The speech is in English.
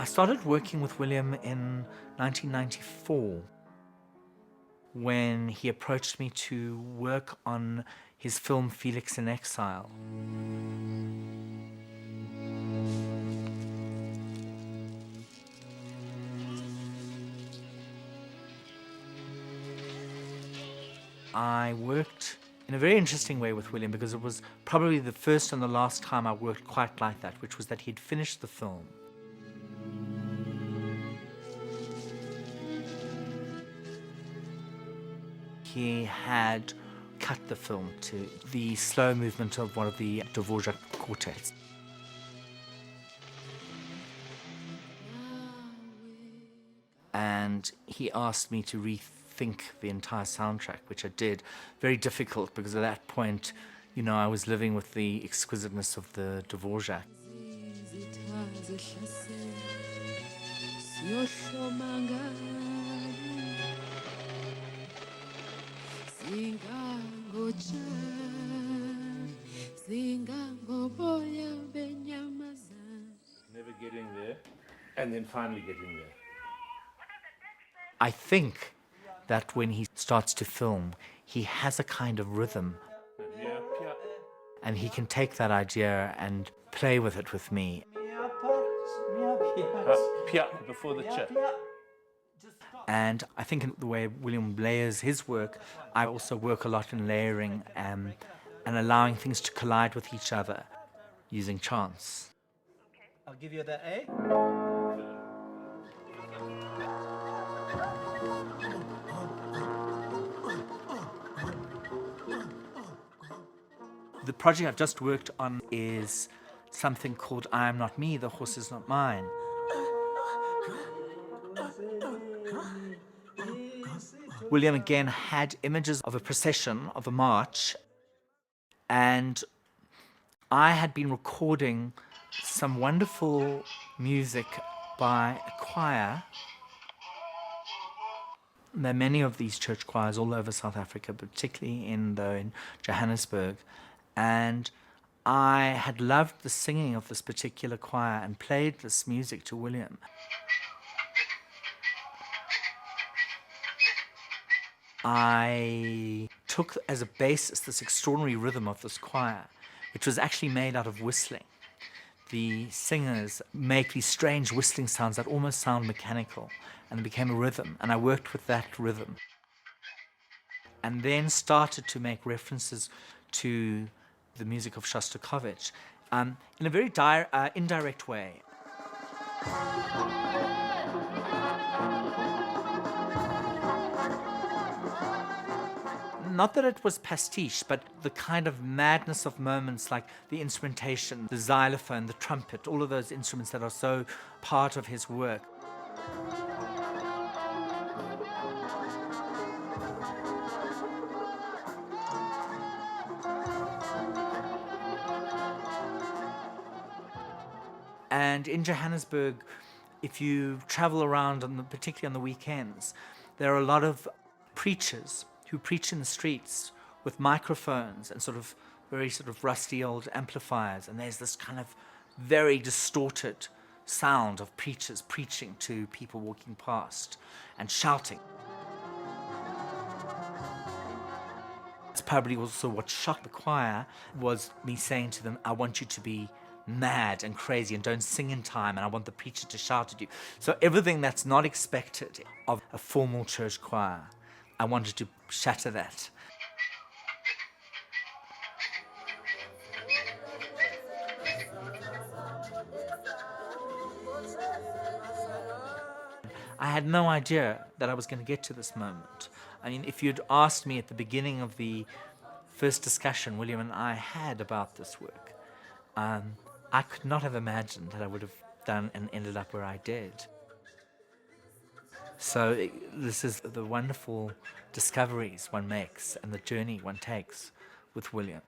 I started working with William in 1994 when he approached me to work on his film Felix in Exile. I worked in a very interesting way with William because it was probably the first and the last time I worked quite like that, which was that he'd finished the film. He had cut the film to the slow movement of one of the Dvořák quartets. And he asked me to rethink the entire soundtrack, which I did. Very difficult because at that point, you know, I was living with the exquisiteness of the Dvořák. Never getting there, and then finally getting there. I think that when he starts to film, he has a kind of rhythm. Yeah. And he can take that idea and play with it with me. Pia before the ch. And I think in the way William layers his work, I also work a lot in layering and allowing things to collide with each other using chance. I'll give you the A. The project I've just worked on is something called I Am Not Me, The Horse Is Not Mine. William again had images of a procession, of a march, and I had been recording some wonderful music by a choir. There are many of these church choirs all over South Africa, particularly in Johannesburg. And I had loved the singing of this particular choir and played this music to William. I took as a basis this extraordinary rhythm of this choir, which was actually made out of whistling. The singers make these strange whistling sounds that almost sound mechanical, and it became a rhythm, and I worked with that rhythm. And then started to make references to the music of Shostakovich in a very indirect way. Not that it was pastiche, but the kind of madness of moments like the instrumentation, the xylophone, the trumpet, all of those instruments that are so part of his work. And in Johannesburg, if you travel around, particularly on the weekends, there are a lot of preachers who preach in the streets with microphones and very rusty old amplifiers. And there's this kind of very distorted sound of preachers preaching to people walking past and shouting. It's probably also what shocked the choir was me saying to them, I want you to be mad and crazy and don't sing in time, and I want the preacher to shout at you. So everything that's not expected of a formal church choir, I wanted to shatter that. I had no idea that I was going to get to this moment. I mean, if you'd asked me at the beginning of the first discussion William and I had about this work, I could not have imagined that I would have done and ended up where I did. So this is the wonderful discoveries one makes and the journey one takes with William.